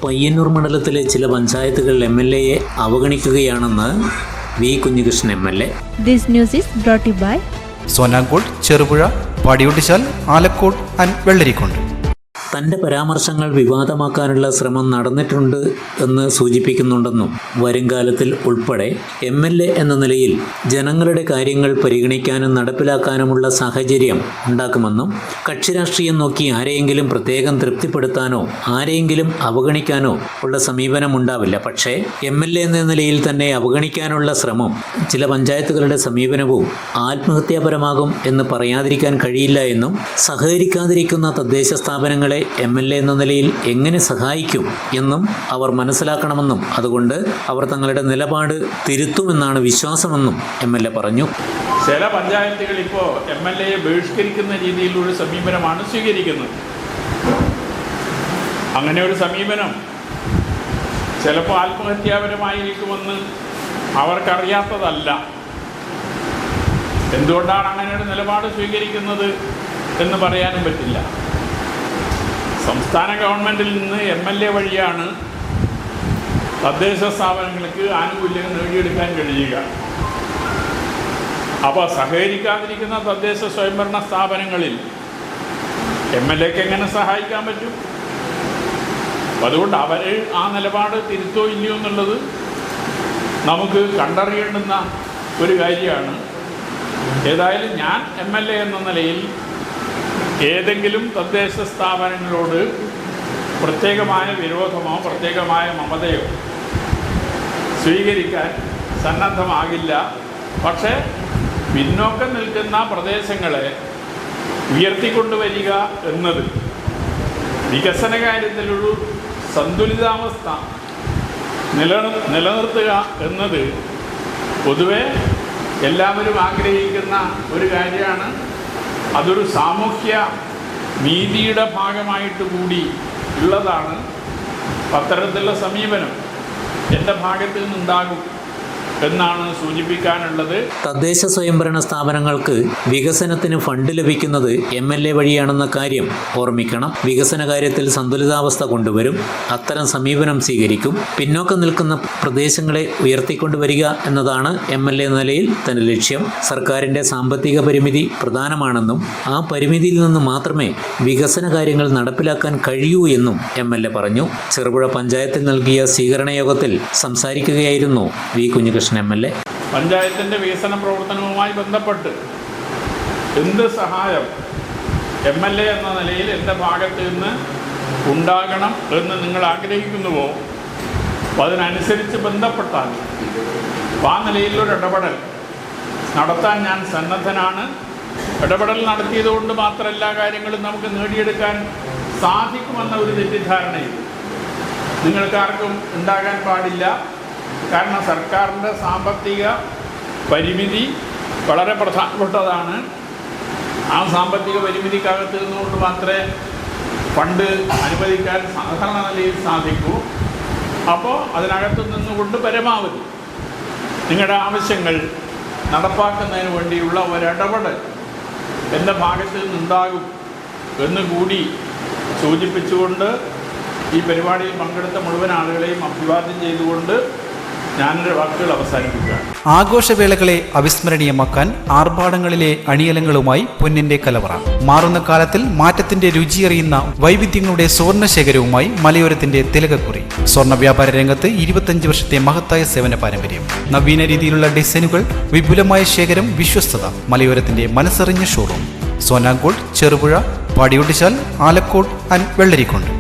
പയ്യന്നൂർ മണ്ഡലത്തിലെ ചില പഞ്ചായത്തുകൾ എംഎൽഎയെ അവഗണിക്കുകയാണെന്ന് V Kunhikrishnan MLA. This news is brought to you by Sonankode, Cherupuzha, Padiyotchal, Alakode and Vellarikundu. തൻ്റെ പരാമർശങ്ങൾ വിവാദമാക്കാനുള്ള ശ്രമം നടന്നിട്ടുണ്ട് എന്ന് സൂചിപ്പിക്കുന്നുണ്ടെന്നും വരുംകാലത്തിൽ ഉൾപ്പെടെ എംഎൽഎ എന്ന നിലയിൽ ജനങ്ങളുടെ കാര്യങ്ങൾ പരിഗണിക്കാനും നടപ്പിലാക്കാനുമുള്ള സാഹചര്യം ഉണ്ടാക്കുമെന്നും കക്ഷി രാഷ്ട്രീയം നോക്കി ആരെയെങ്കിലും പ്രത്യേകം തൃപ്തിപ്പെടുത്താനോ ആരെയെങ്കിലും അവഗണിക്കാനോ ഉള്ള സമീപനം ഉണ്ടാവില്ല. പക്ഷേ എംഎൽഎ എന്ന നിലയിൽ തന്നെ അവഗണിക്കാനുള്ള ശ്രമം ചില പഞ്ചായത്തുകളുടെ സമീപനവും ആത്മഹത്യാപരമാകും എന്ന് പറയാതിരിക്കാൻ കഴിയില്ല എന്നും സഹകരിക്കാതിരിക്കുന്ന തദ്ദേശ സ്ഥാപനങ്ങളെ എംഎൽഎ എന്ന നിലയിൽ എങ്ങനെ സഹായിക്കും എന്നും അവർ മനസ്സിലാക്കണമെന്നും അതുകൊണ്ട് അവർ തങ്ങളുടെ നിലപാട് തിരുത്തുമെന്നാണ് വിശ്വാസമെന്നും എംഎൽഎ പറഞ്ഞു. ചില പഞ്ചായത്തുകൾ ഇപ്പോൾ എംഎൽഎയെ ബഹിഷ്കരിക്കുന്ന രീതിയിലുള്ള സമീപനമാണ് സ്വീകരിക്കുന്നത്. അങ്ങനെ ഒരു സമീപനം ചിലപ്പോൾ ആത്മഹത്യാപരമായിരിക്കുമെന്ന് അവർക്കറിയാത്തതല്ല. എന്തുകൊണ്ടാണ് അങ്ങനെ ഒരു നിലപാട് സ്വീകരിക്കുന്നത് എന്ന് പറയാനും പറ്റില്ല. സംസ്ഥാന ഗവൺമെൻറ്റിൽ നിന്ന് എംഎൽഎ വഴിയാണ് തദ്ദേശ സ്ഥാപനങ്ങൾക്ക് ആനുകൂല്യം നേടിയെടുക്കാൻ കഴിയുക. അപ്പോൾ സഹകരിക്കാതിരിക്കുന്ന തദ്ദേശ സ്വയംഭരണ സ്ഥാപനങ്ങളിൽ എംഎൽഎക്ക് എങ്ങനെ സഹായിക്കാൻ പറ്റും? അതുകൊണ്ട് അവർ ആ നിലപാട് തിരുത്തോ ഇല്ലയോ എന്നുള്ളത് നമുക്ക് കണ്ടറിയേണ്ടുന്ന ഒരു കാര്യമാണ്. ഏതായാലും ഞാൻ എംഎൽഎ എന്ന നിലയിൽ ഏതെങ്കിലും തദ്ദേശ സ്ഥാപനങ്ങളോട് പ്രത്യേകമായ വിരോധമോ പ്രത്യേകമായ മമതയോ സ്വീകരിക്കാൻ സന്നദ്ധമാകില്ല. പക്ഷേ പിന്നോക്കം നിൽക്കുന്ന പ്രദേശങ്ങളെ ഉയർത്തിക്കൊണ്ടുവരിക എന്നത്, വികസന കാര്യത്തിലൊരു സന്തുലിതാവസ്ഥ നിലനിർത്തുക എന്നത് പൊതുവെ എല്ലാവരും ആഗ്രഹിക്കുന്ന ഒരു കാര്യമാണ്. അതൊരു സാമൂഹ്യ നീതിയുടെ ഭാഗമായിട്ട് കൂടി ഉള്ളതാണ്. അത്തരത്തിലുള്ള സമീപനം എൻ്റെ ഭാഗത്ത് നിന്നുണ്ടാകും എന്നാണ് സൂചിപ്പിക്കാനുള്ളത്. തദ്ദേശ സ്വയംഭരണ സ്ഥാപനങ്ങൾക്ക് വികസനത്തിന് ഫണ്ട് ലഭിക്കുന്നത് എംഎൽഎ വഴിയാണെന്ന കാര്യം ഓർമ്മിക്കണം. വികസന കാര്യത്തിൽ സന്തുലിതാവസ്ഥ കൊണ്ടുവരും. അത്തരം സമീപനം സ്വീകരിക്കും. പിന്നോക്കം നിൽക്കുന്ന പ്രദേശങ്ങളെ ഉയർത്തിക്കൊണ്ടുവരിക എന്നതാണ് എംഎൽഎ നിലയിൽ തന്റെ ലക്ഷ്യം. സർക്കാരിന്റെ സാമ്പത്തിക പരിമിതി പ്രധാനമാണെന്നും ആ പരിമിതിയിൽ നിന്ന് മാത്രമേ വികസന കാര്യങ്ങൾ നടപ്പിലാക്കാൻ കഴിയൂ എന്നും എംഎൽഎ പറഞ്ഞു. ചെറുപുഴ പഞ്ചായത്തിൽ നൽകിയ സ്വീകരണ യോഗത്തിൽ സംസാരിക്കുകയായിരുന്നു വി കുഞ്ഞികൃഷ്ണൻ എംഎൽഎ. പഞ്ചായത്തിൻ്റെ വികസന പ്രവർത്തനവുമായി ബന്ധപ്പെട്ട് എന്ത് സഹായം എംഎൽഎ എന്ന നിലയിൽ എൻ്റെ ഭാഗത്ത് നിന്ന് ഉണ്ടാകണം എന്ന് നിങ്ങൾ ആഗ്രഹിക്കുന്നുവോ അതിനനുസരിച്ച് ബന്ധപ്പെട്ടാൽ ആ നിലയിലൊരു ഇടപെടൽ നടത്താൻ ഞാൻ സന്നദ്ധനാണ്. ഇടപെടൽ നടത്തിയതുകൊണ്ട് മാത്രം എല്ലാ കാര്യങ്ങളും നമുക്ക് നേടിയെടുക്കാൻ സാധിക്കുമെന്ന ഒരു തെറ്റിദ്ധാരണയും നിങ്ങൾക്കാർക്കും ഉണ്ടാകാൻ പാടില്ല. കാരണം സർക്കാരിൻ്റെ സാമ്പത്തിക പരിമിതി വളരെ പ്രധാനപ്പെട്ടതാണ്. ആ സാമ്പത്തിക പരിമിതിക്കകത്ത് നിന്നുകൊണ്ട് മാത്രമേ ഫണ്ട് അനുവദിക്കാൻ സാധാരണ നിലയിൽ സാധിക്കൂ. അപ്പോൾ അതിനകത്ത് നിന്നുകൊണ്ട് പരമാവധി നിങ്ങളുടെ ആവശ്യങ്ങൾ നടപ്പാക്കുന്നതിന് വേണ്ടിയുള്ള ഒരിടപെടൽ എൻ്റെ ഭാഗത്ത് നിന്നുണ്ടാകും എന്നുകൂടി സൂചിപ്പിച്ചുകൊണ്ട് ഈ പരിപാടിയിൽ പങ്കെടുത്ത മുഴുവൻ ആളുകളെയും അഭിവാദ്യം ചെയ്തുകൊണ്ട് ഞാനൊരു വാക്കുകൾ അവസാനിപ്പിക്കുകയാണ്. ആഘോഷവേളകളെ അവിസ്മരണീയമാക്കാൻ ആർഭാടങ്ങളിലെ അണിയലങ്ങളുമായി പൊന്നിന്റെ കലവറ. മാറുന്ന കാലത്തിൽ മാറ്റത്തിന്റെ രുചിയറിയുന്ന വൈവിധ്യങ്ങളുടെ സ്വർണ്ണശേഖരവുമായി മലയോരത്തിന്റെ തിലകക്കുറി. സ്വർണ്ണ വ്യാപാര രംഗത്ത് 25 വർഷത്തെ മഹത്തായ സേവന പാരമ്പര്യം. നവീന രീതിയിലുള്ള ഡിസൈനുകൾ, വിപുലമായ ശേഖരം, വിശ്വസ്തത. മലയോരത്തിന്റെ മനസ്സറിഞ്ഞ ഷോറൂം. സോനാങ്കോട്, ചെറുപുഴ, പാടിയൊട്ടിച്ചാൽ, ആലക്കോട് ആൻഡ് വെള്ളരിക്കുണ്ട്.